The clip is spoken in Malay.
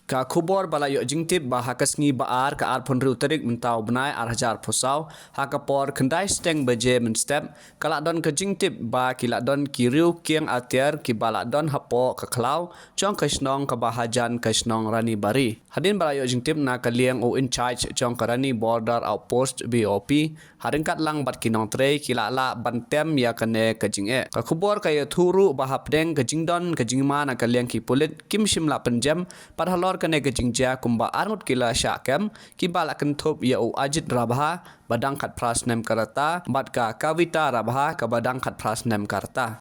Ka khubor balayo jingtip ba hakasngi ba ar ka ar phonru tarik mentau benai ar hajar phosau hakapor kendai steng baje men step kala don ka jingtip ba kila don kiriu kiang atiar ki bala don hapo ka klau chong kasnong ka bahajan kasnong rani bari hadin balayo jingtip na kaliang o in charge chong karani border outpost BOP haringkat lang bat kinong tre kila la bantem ya kane ka jinge ka khubor ka thuru ba hapdeng ka jingdon ka jingma na kaliang ki pulit kim shimla penjam padhalor kane ke jingja kumba armut kila syakem ki balak kentup ya u ajit rabha badang kat pras nem karata bat ka kavita rabha ka badang kat pras nem karta